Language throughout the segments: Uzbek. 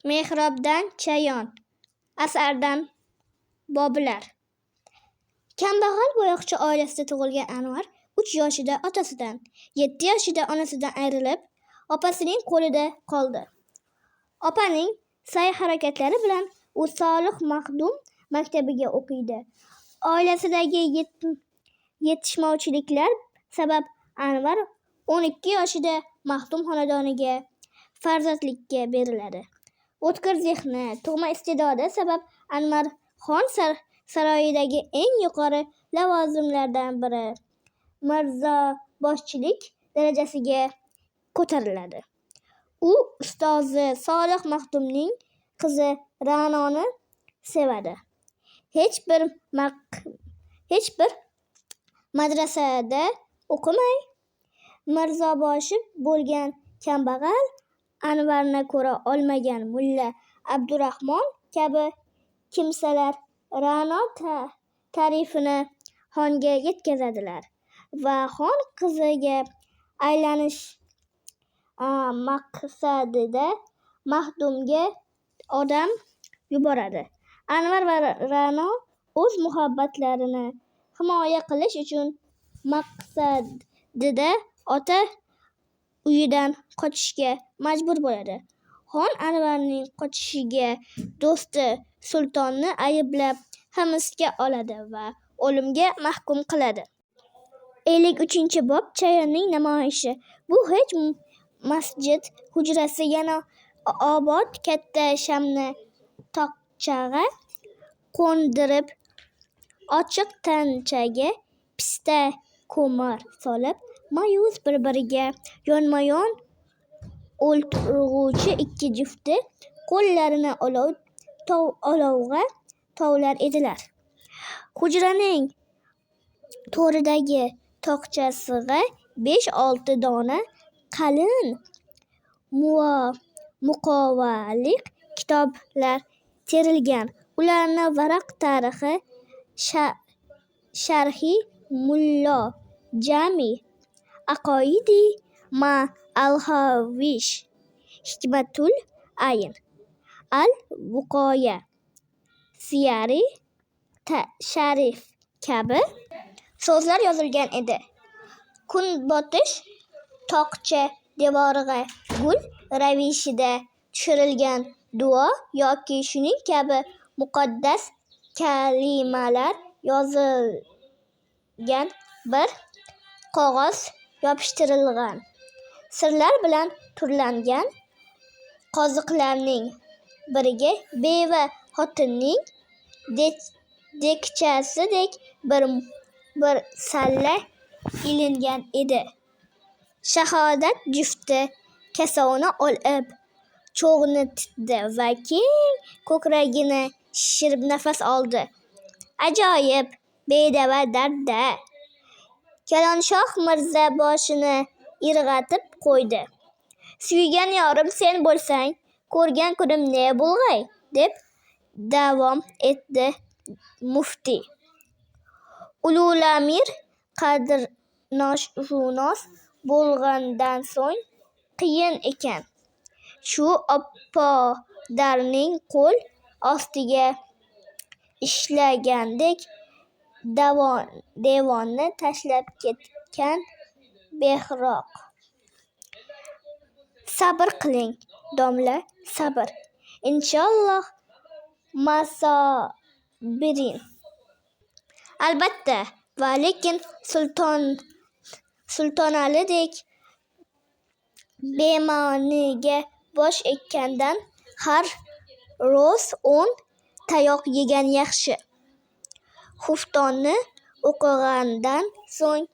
Mehrobdan chayon. Asardan Bobilar. Kambag'al boyoqchi oilasida tug'ilgan Anvar 3 yoshida otasidan, 7 yoshida onasidan ayrilib, opasining qo'lida qoldi. Opaning sa'y-harakatlari bilan u Solih Maxdum maktabiga o'qiydi. Oilasidagi yetishmovchiliklar sabab Anvar 12 yoshida Maxdum xonadoniga farzandlikka beriladi. O'tkir zehni, tug'ma iste'dodi sabab Anvar xon saroyidagi eng yuqori lavozimlardan biri mirzoboshchilik darajasiga ko'tariladi. U ustozi Solih Maxdumning qizi Ra'noni sevadi. Hech bir madrasada o'qimay, mirzoboshi bo'lgan kambag'al Anvarni ko'ra olmagan mulla Abdurahmon kabi kimsalar Ra'no ta'rifini xonga yetkazadilar va xon qiziga aylanish maqsadida Maxdumga odam yuboradi. Anvar va Ra'no o'z muhabbatlarini himoya qilish uchun maqsadida ota uyidan qochishga majbur bo'ladi. Xon Anvarning qochishiga do'sti sultonni ayblab hibsga oladi va o'limga mahkum qiladi. 53-bob Chayonning namoyishi. Bu hech masjid hujrasi yana obod katta shamni tokchaga qo'ndirib, ochiq tanchaga pista ko'mir solib, ma'yus bir-biriga yonma-yon o'ltirg'uvchi ikki jufti qo'llarini olovga tovlar edilar. Hujraning to'ridagi tokchasiga 5-6 dona qalin muqovali kitoblar terilgan. Ularni varaq tarixi, sharhi mullo Jami, aqoidi ma al-Havish, hikmatul ayn, al-Vuqoya, siyari sharif kabi so'zlar yozilgan edi. Kunbotish tokcha devoriga gul ravishida tushirilgan duo yoki shuning kabi muqaddas kalimalar yozilgan bir qog'oz yopishtirilgan. Sirlar bilan turlangan qoziqlarning biriga beva xotinning dekchasidek bir salla ilingan edi. Shahodat jufti kasovni olib cho'g'nitdi va keng ko'kragini shishirib nafas oldi. Ajoyib, bedava dardda. Kalonshoh mirzo boshini irg'atib qo'ydi. Suygan yorim sen bo'lsang, ko'rgan kunim ne bo'lg'ay, deb davom etdi muftiy. Ululamir qadrshunos bo'lgandan so'ng qiyin ekan. Shu oppodarning qo'l ostiga ishlagandek devonni tashlab ketgan behroq. Sabr qiling, domla, sabr. Inshaalloh masobirin. Albatta, va lekin Sultonalidek bema'niga bosh ekkandan har ro'z 10 tayoq yegan yaxshi. Xuftonni o'qigandan so'ng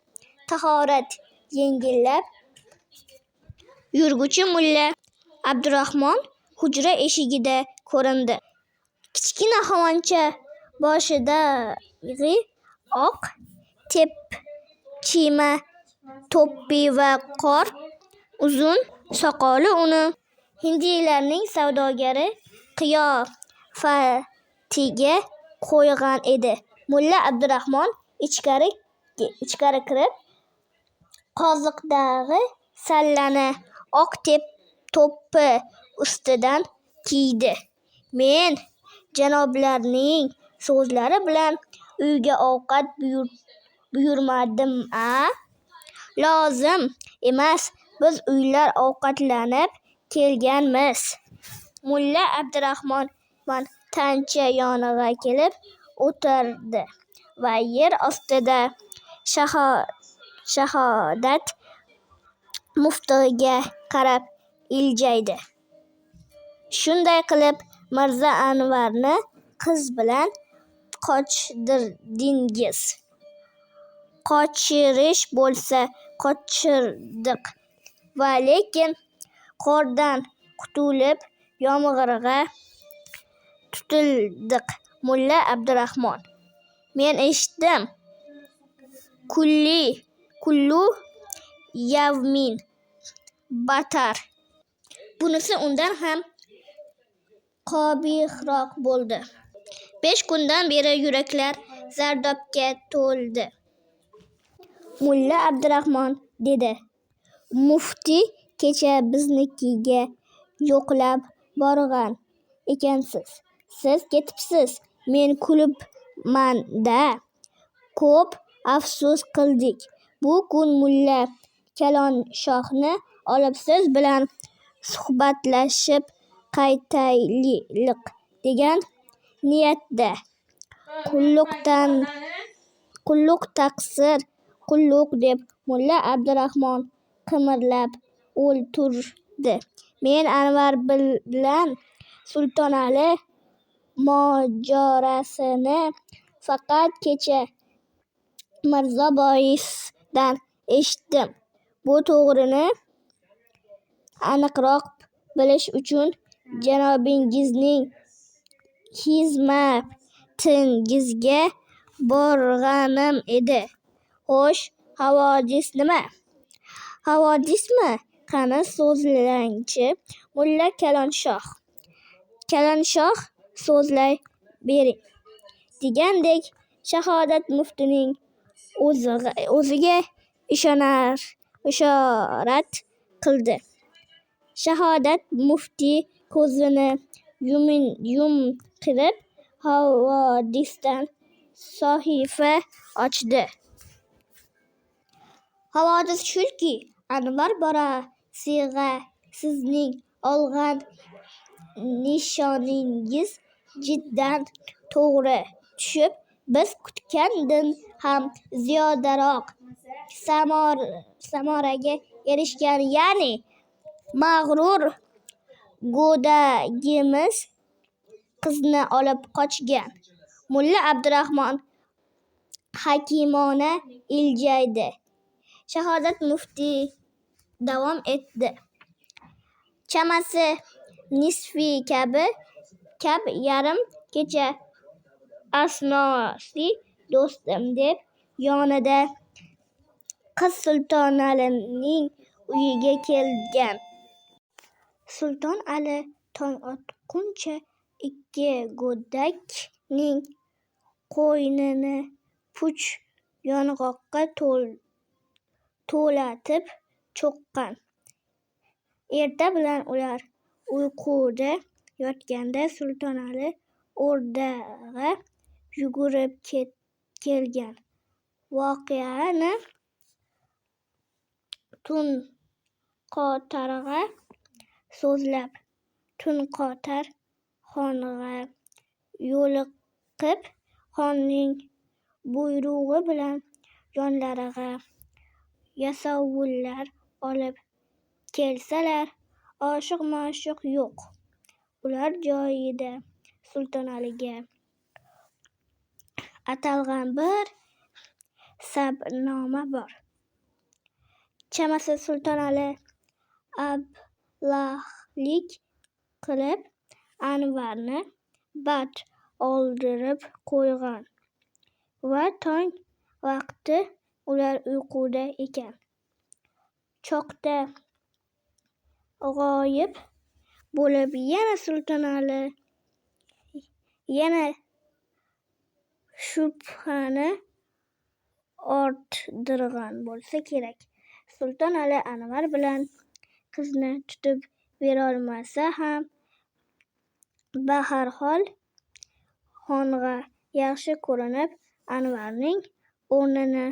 tahorat yengillab yurguchi mulla Abdurahmon hujra eshigida ko'rindi. Kichkina xoncha boshidagi oq tepchima to'ppi va qor uzun soqoli uni hindiylarning savdogari qiyofatiga qo'ygan edi. Mulla Abdurahmon ichkari kirib, qoziqdagi sallani oq to'ppi ustidan kiydi. Men janoblarning so'zlari bilan uyga ovqat buyurmadim-a? Lozim emas, biz uylar ovqatlanib kelganmiz. Mulla Abdurahmon tancha yoniga kelib o'tirdi va yer ostida Shahodat muftiga qarab iljaydi. Shunday qilib, Mirza Anvarni qiz bilan qochdirdingiz. Qochirish bo'lsa, qochirdik, va lekin qordan qutulib, yomg'irga tutildik. Mulla Abdurahmon: Men eshitdim. Kullu yavmin batar. Bunisi undan ham qobihroq bo'ldi. 5 kundan beri yuraklar zardobga to'ldi. Mulla Abdurahmon dedi: Mufti kecha biznikiga yo'qlab borgan ekansiz. Siz ketibsiz. Men kulibman-da. Ko'p afsus qildik. Bu kun Mulla Kalonshohni olib siz bilan suhbatlashib qaytaylik degan niyatda. Qulluq taqsir, qulluq deb Mulla Abdurahmon qimirlab o'ltirdi. Men Anvar bilan Sultonali mojarosini faqat kecha Mirzo Boyisdan eshitdim. Bu to'g'rini aniqroq bilish uchun janobingizning xizmatingizga borganim edi. Xo'sh, havodis nima? Havodismi? Qani so'zlang-chi, Mulla Kalonshoh. Kalonshoh so'zlay bering, degandek Shahodat muftining o'ziga ishorat qildi. Shahodat mufti ko'zini yumqirib, havodisdan sahifa ochdi. Havodis shuki, Anvar borasida sizning olgan nishoningiz jiddan to'g'ri tushib, biz kutgandan ham ziyodaroq samoraga erishgan, ya'ni mag'rur go'dagimiz qizni olib qochgan. Mulla Abdurahmon hakimona iljaydi. Shahodat mufti davom etdi. Chamasi nisfi kab yarim kecha asnosi do'stim deb yonida qiz Sultonalining uyiga kelgan. Sulton Ali tong otquncha ikki go'dakning qo'ynini puch yong'oqqa to'latib cho'qqan. Erta bilan ular uyquda yotganda Sultonali o'rdaga yugurib kelgan. Voqeani Tunqotarga so'zlab, Tunqotar xonga yo'liqib, xonning buyrug'i bilan yonlariga yasovullar olib kelsalar, oshiq-ma'shuq yo'q. Ular joyida Sultonaliga atalgan bir sabnoma bor. Chamasi Sultonali ablahlik qilib Anvarni bat oldirib qo'ygan va tong vaqti ular uyquda ekan. Choqda g'oyib bo'lib, Sultonali yana shubhani orttirgan bo'lsa kerak. Sultonali Anvar bilan qizni tutib berolmasa ham Baharxol xonga yaxshi ko'rinib, Anvarning o'rnini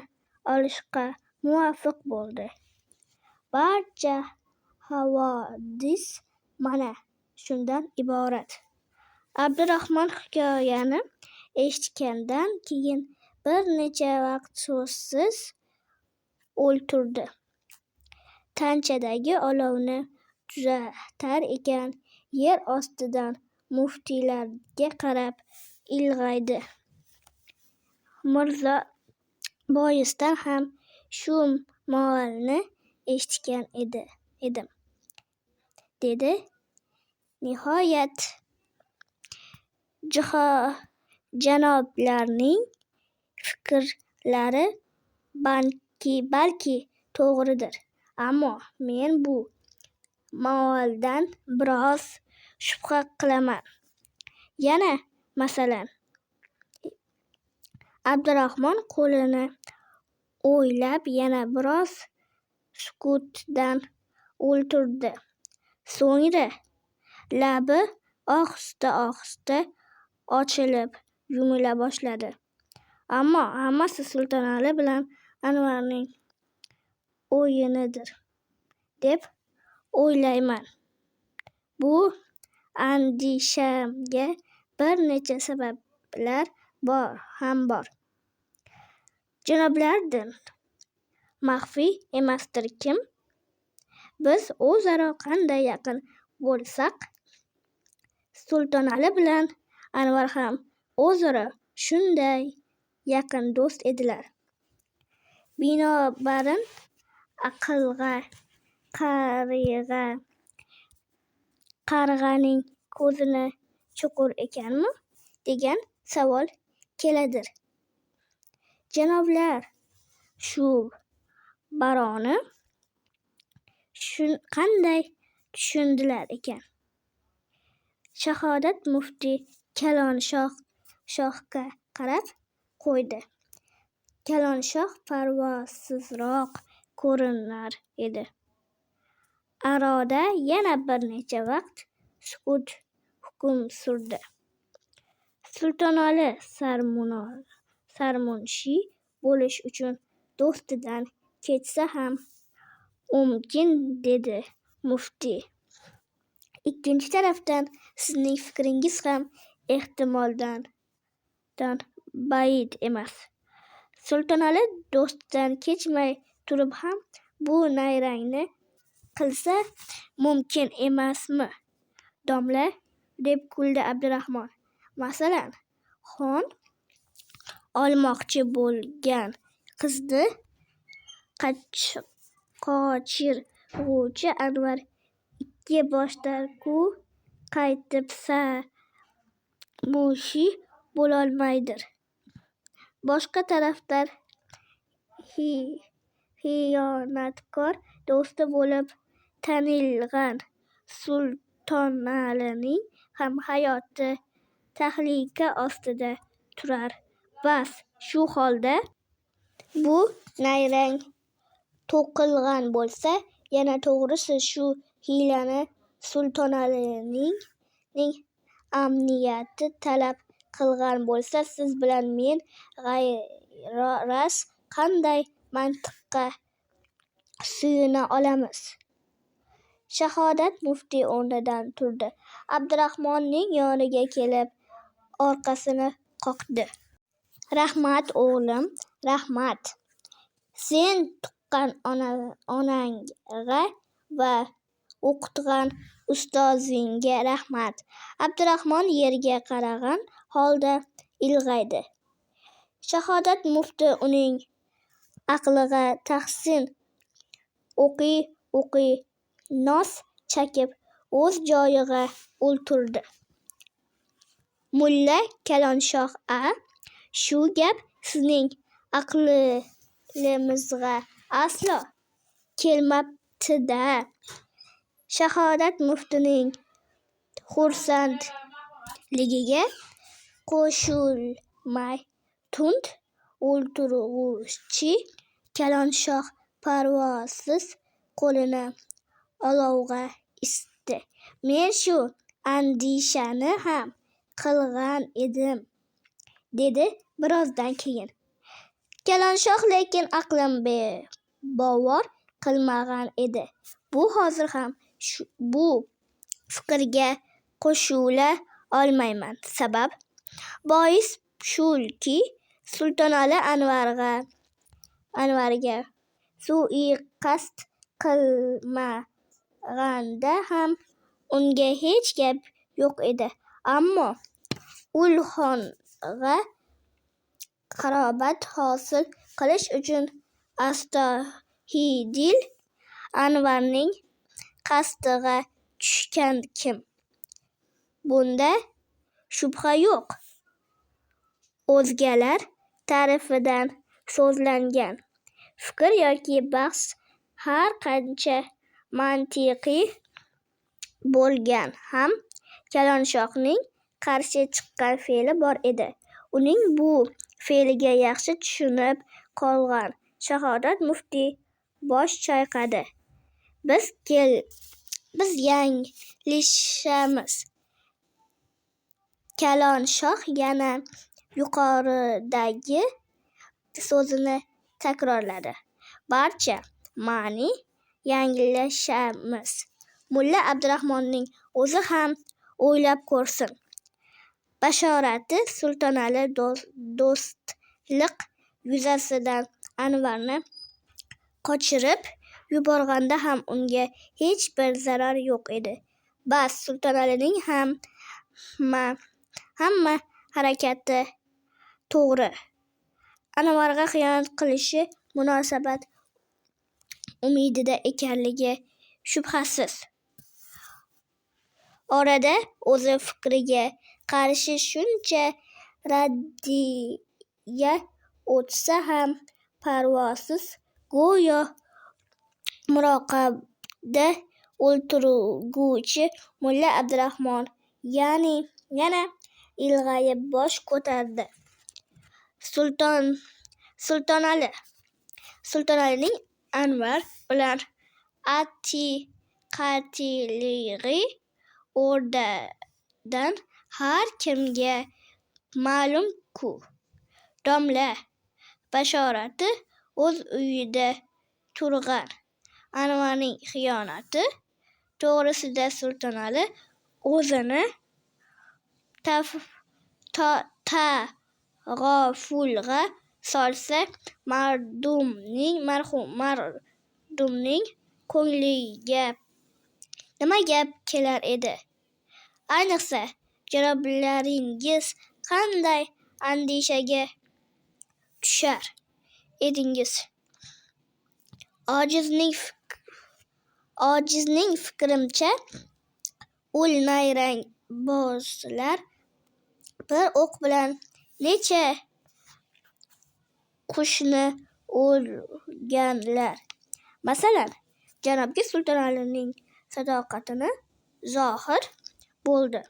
olishga muvaffaq bo'ldi. Barcha havodis mana shundan iborat. Abdurahmon hikoyani eshitgandan keyin bir necha vaqt so'zsiz o'ltirdi. Tanchadagi olovni tuzatar ekan, yer ostidan muftiylarga qarab ilg'aydi. Mirzo boyisdan ham shu molni eshitgan edim, dedi. Nihoyat janoblarning fikrlari balki to'g'ridir, ammo men bu moldan biroz shubha qilaman. Yana masalan, Abdurahmon qo'lini o'ylab yana biroz sukutdan o'ltirdi. So'ngra labi ohista ochilib yumila boshladi. Ammo hammasi Sultonali bilan Anvarning o'yinidir, deb o'ylayman. Bu andishamga bir necha sabablar ham bor. Janoblardan maxfiy emasdirkim. Biz o'zaro qanday yaqin bo'lsak, Sultonali bilan Anvar ham o'zaro shunday yaqin do'st edilar. Binobarin, aqlga qarg'aning ko'zini chuqur ekanmi, degan savol keladir. Janoblar shu baroni qanday tushundilar ekan? Shahodat muftiy Kalonshohga qarab qo'ydi. Kalonshoh parvosizroq ko'rinar edi. Aroda yana bir necha vaqt sukut hukm surdi. Sultonali sarmunshi bo'lish uchun do'stidan kechsa ham mumkin, dedi muftiy. Ikkinchi tarafdan, sizning fikringiz ham ehtimoldan baid emas. Sultonali do'stidan kechmay turib ham bu nayrangni qilsa mumkin emasmi, domla, deb kuldi Abdurahmon. Masalan, xon olmoqchi bo'lgan qizni qochirg'uvchi Anvar ikki boshdan-ku qaytib sarmushi bo'lolmaydir. Boshqa tarafdan, xiyonatkor do'sti bo'lib tanilgan Sultonalining ham hayoti tahlika ostida turar. Bas, shu holda bu nayrang to'qilgan bo'lsa, yana to'g'risi shu hiylani Sultonalining amniyati talab qilgan bo'lsa, siz bilan men g'ayras qanday mantiqqa suyuna olamiz? Shahodat muftiy o'rnidan turdi. Abdurahmonning yoniga kelib, orqasini qoqdi. Rahmat, o'g'lim, rahmat. Sen tuqqan onangga va o'qitgan ustozingga rahmat. Abdurahmon yerga qaragan holda ilg'aydi. Shahodat muftiy uning aqliga tahsin o'qiy nos chakib o'z joyiga o'ltirdi. Mulla Kalonshoh, shu gap sizning aqlimizga aslo kelmabdi-da. Shahodat muftining xursandligiga qo'shilmay tund o'ltirg'uvchi Kalonshoh parvosiz qo'lini olovga isitdi. Men shu andishani ham qilgan edim, dedi birozdan keyin. Kalonshoh lekin aqlim bovar qilmagan edi. Bu hozir ham bu fikrga qo'shila olmayman. Sabab bois shuki, Sultonali Anvarga suiqasd qilmaganda ham unga hech gap yo'q edi. Ammo Ulxonga qarobat hosil qilish uchun astoydil Anvarning qasdiga tushgan kim? Bunda shubha yo'q. O'zgalar tarafidan so'zlangan fikr yoki bahs har qancha mantiqiy bo'lgan ham Kalonshohning qarshi chiqqan fe'li bor edi. Uning bu fe'liga yaxshi tushunib qolgan Shahodat muftiy bosh chayqadi. Biz yanglishamiz. Kalonshoh yana yuqoridagi so'zini takrorladi. Barcha ma'ni yanglishamiz. Mulla Abdurahmonning o'zi ham o'ylab ko'rsin. Bashorati Sultonali do'stlik yuzasidan Anvarni qochirib yuborganda ham unga hech bir zarar yo'q edi. Bas, Sultonalining hamma harakati to'g'ri. Anvarga xiyonat qilishi munosabat umidida ekanligi shubhasiz. Orada o'zi fikriga qarshi shuncha raddiya o'tsa ham parvosiz go'yo muroqabada o'ltirguvchi Mulla Abdurahmon yana ilg'ayib bosh ko'tardi. Sultonalining Anvar bilan ati-qatiligi o'rdadan har kimga ma'lum-ku. Domla Bashorati o'z uyida turgan Anvarning xiyonati to'g'risida Sultonali o'zini tag'ofulga solsa, marhumning ko'ngliga nima gap kelar edi? Ayniqsa, janoblaringiz qanday andishaga tushar edingiz? Ojizning fikrimcha, ul nayrangbozlar bir o'q bilan necha qushni o'lganlar. Masalan, janobga Sultonalining sadoqatini zohir bo'ldi.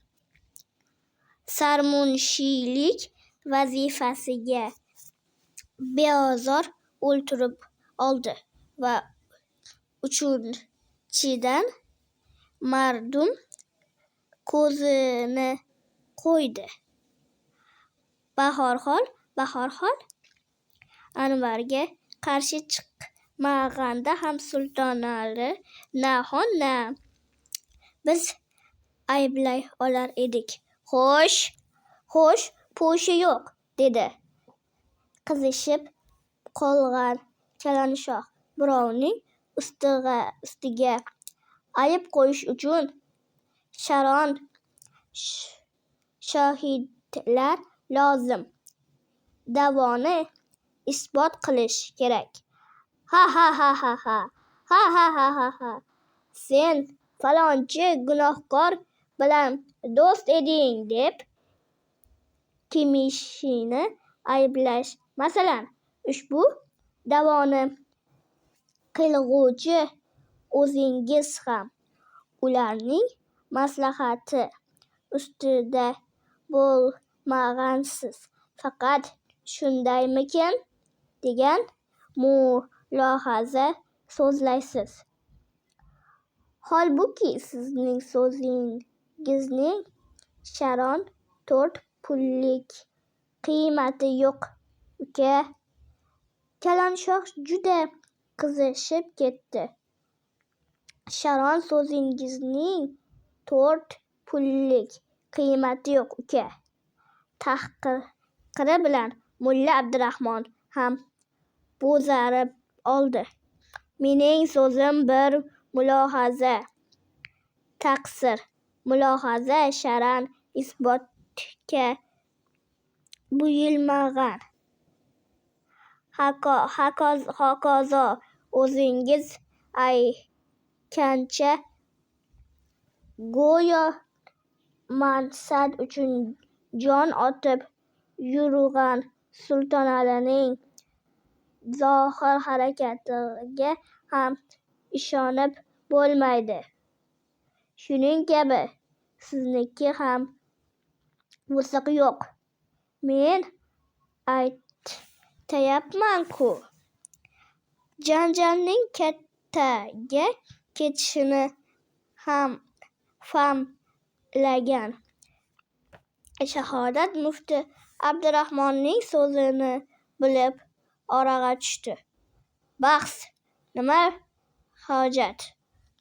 Sarmunshilik vazifasiga beozor o'ltirib oldi va uchinchidan mardum ko'zini qo'ydi. Bahorhol Anvarga qarshi chiqmaganda ham Sultonali na biz ayblay olar edik. Xo'sh, po'shi yo'q, dedi qizishib qolgan Kalonshoh. Birovning ustiga ayb qo'yish uchun sharon shohidlar lozim. Da'voni isbot qilish kerak. Ha. Sen falonchi gunohkor bilan do'st eding deb kimishini ayblash. Masalan, ushbu da'voni qilg'uvchi o'zingiz ham ularning maslahati ustida bo'lmagansiz. Faqat shundaymikin degan mulohaza so'zlaysiz. Holbuki sizning so'zingizning sharon 4 pullik qiymati yo'q, uka. Chalanshoh juda qizishib ketdi. Sharon so'zingizning 4 pullik qiymati yo'q, uka. Tahqiri bilan Mulla Abdurahmon ham bo'zarib oldi. Mening so'zim bir mulohaza. Taqsir. Mulohaza sharan isbotga buyilmagan. Hokazo o'zingiz aytgancha go'yo mansab uchun jon otib yurgan Sultonalining zohir harakatiga ham ishonib bo'lmaydi. Shuning kabi sizniki ham bo'siq yo'q. Men aytayapman-ku, janjalning kattaga ketishini ham famlagan Shahodat mufti Abdurahmonning so'zini bilib oraga tushdi. Bahs, nima hojat?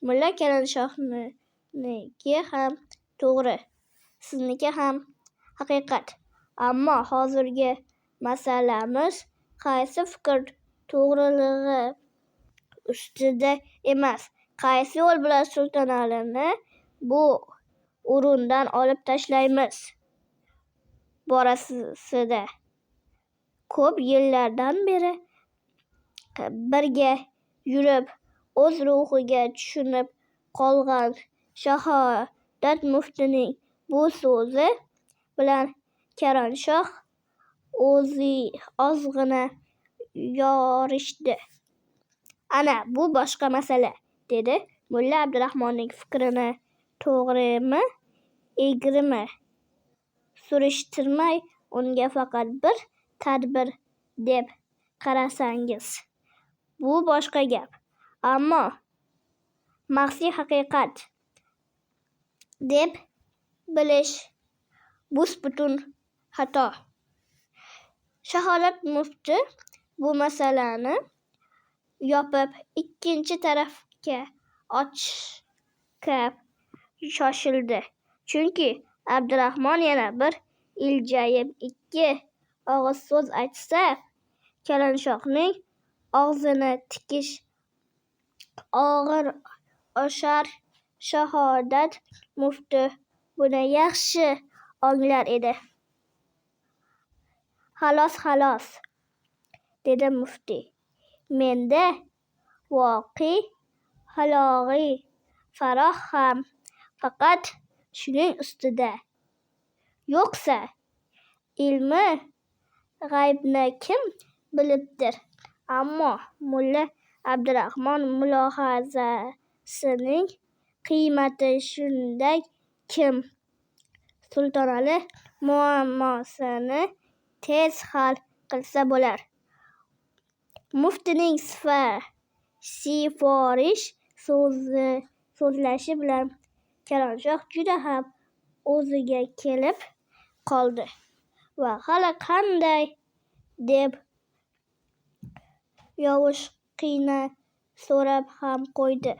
Mulla Chalanshohniki ham to'g'ri, sizniki ham haqiqat. Ammo hozirgi masalamiz qaysi fikr to'g'riligi ustida emas, qaysi yo'l bilan Sultonalini bu o'rindan olib tashlaymiz borasida. Ko'p yillardan beri birga yurib, o'z ruhiga tushunib qolgan Shahodat muftining bu so'zi bilan Chalanshoh ozgina yorishdi. Ana, bu boshqa masala, dedi Mulla Abdurahmonning fikrini to'g'rimi, egrimi surishtirmay, unga faqat bir tadbir deb qarasangiz, bu boshqa gap. Ammo maxfiy haqiqat deb bilish bus-butun xato. Shahodat mufti bu masalani yopib, ikkinchi tarafga ochishga shoshildi. Chunki Abdurahmon yana bir iljayib, ikki og'iz so'z aytsa, Chalanshohning og'zini tikish og'ir oshar. Shahodat mufti buni yaxshi anglar edi. Xolos, dedi mufti. Menda voqi halog'i faroh ham faqat shuning ustida. Yo'qsa, ilmi g'aybni kim bilibdir? Ammo Mulla Abdurahmon mulohazasining qiymati shunday, kim Sultonali muammosini tez hal qilsa bo'lar. Muftining siforish so'zlashi bilan Chalanshoh juda ham o'ziga kelib qoldi va hali qanday deb yovushgina so'rab ham qo'ydi.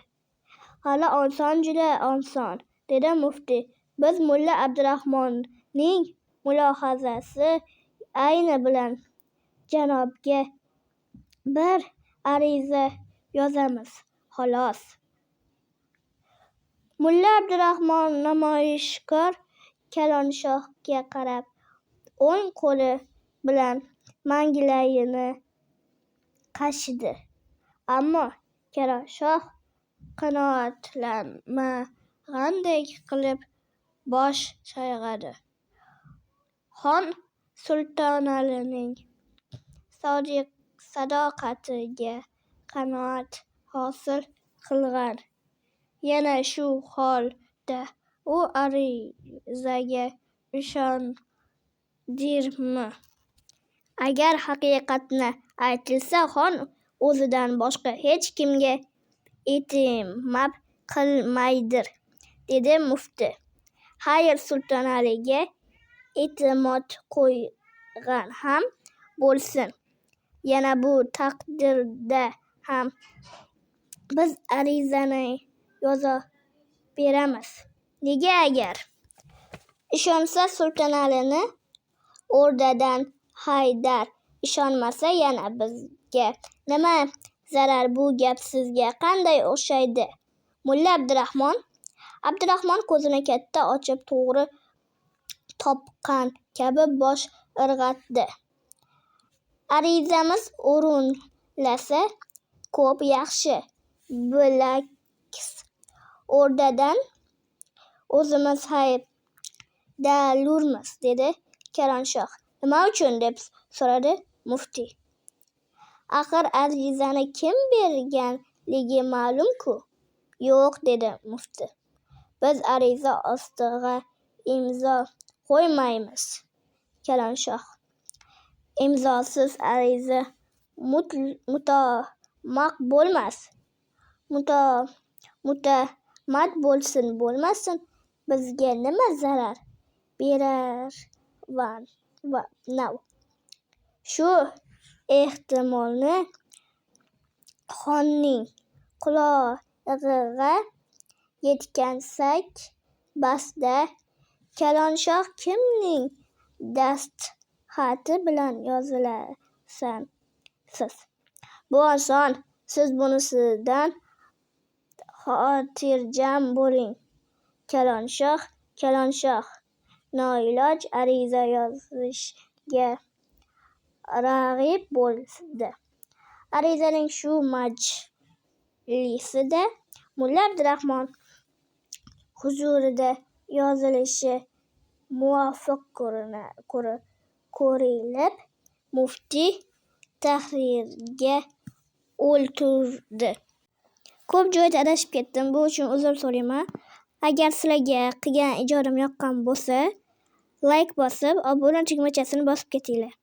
Hali oson, juda oson, dedi mufti. Biz Mulla Abdurahmonning mulohazasi ayni bilan janobga bir ariza yozamiz, xolos. Mulla Abdurahmon namoyishkor Chalanshohga qarab, o'ng qo'li bilan manglayini qashidi. Ammo Chalanshoh qanoatlanmagandek qilib bosh chayqadi. Xon Sultonalining sadoqatiga qanoat hosil qilgan. Yana shu holda u arizaga ishondirmi? Agar haqiqatni aytilsa, xon o'zidan boshqa hech kimga e'timod qilmaydir, dedi mufti. Xayr, Sulton Aliga e'timod qo'ygan ham bo'lsin. Yana bu taqdirda ham biz arizani yoza beramiz. Nega agar ishonsa Sulton Alini o'rdadan haydar, ishonmasa yana bizga nima zarar? Bu gap sizga qanday o'xshaydi, Mulla Abdurahmon? Abdurahmon ko'zini katta ochib to'g'ri topgan kabi bosh irg'atdi. Arizamiz o'rinlasa ko'p yaxshi. Bilaks, o'rdadan o'zimiz haydalurmiz, dedi Kalonshoh. Nima uchun? deb so'radi muftiy. Axir arizani kim berganligi ma'lum-ku. Yo'q, dedi muftiy. Biz ariza ostiga imzo qo'ymaymiz. Kalonshoh. Imzosiz ariza mutamaq bo'lmas. Mutamat bo'lsin bo'lmasin, bizga nima zarar berar? Shu ehtimolni xonning qulog'iga yetkazsak bas-da. Kalonshoh, kimning dastxati bilan yozilasiz? Bu oson. Siz bunisidan xotirjam bo'ling. Kalonshoh noiloj ariza yozishga rag'ib bo'ldi. Arizaning shu majlisida Mulla Abdurahmon huzurida yozilishi muvofiq ko'rilib, muftiy tahrirga o'ltirdi. Ko'p joyda adashib ketdim. Bu uchun uzr so'rayman. Agar sizlarga qilgan ijodim yoqqan bo'lsa, like bosib, obuna tugmachasini bosib ketinglar.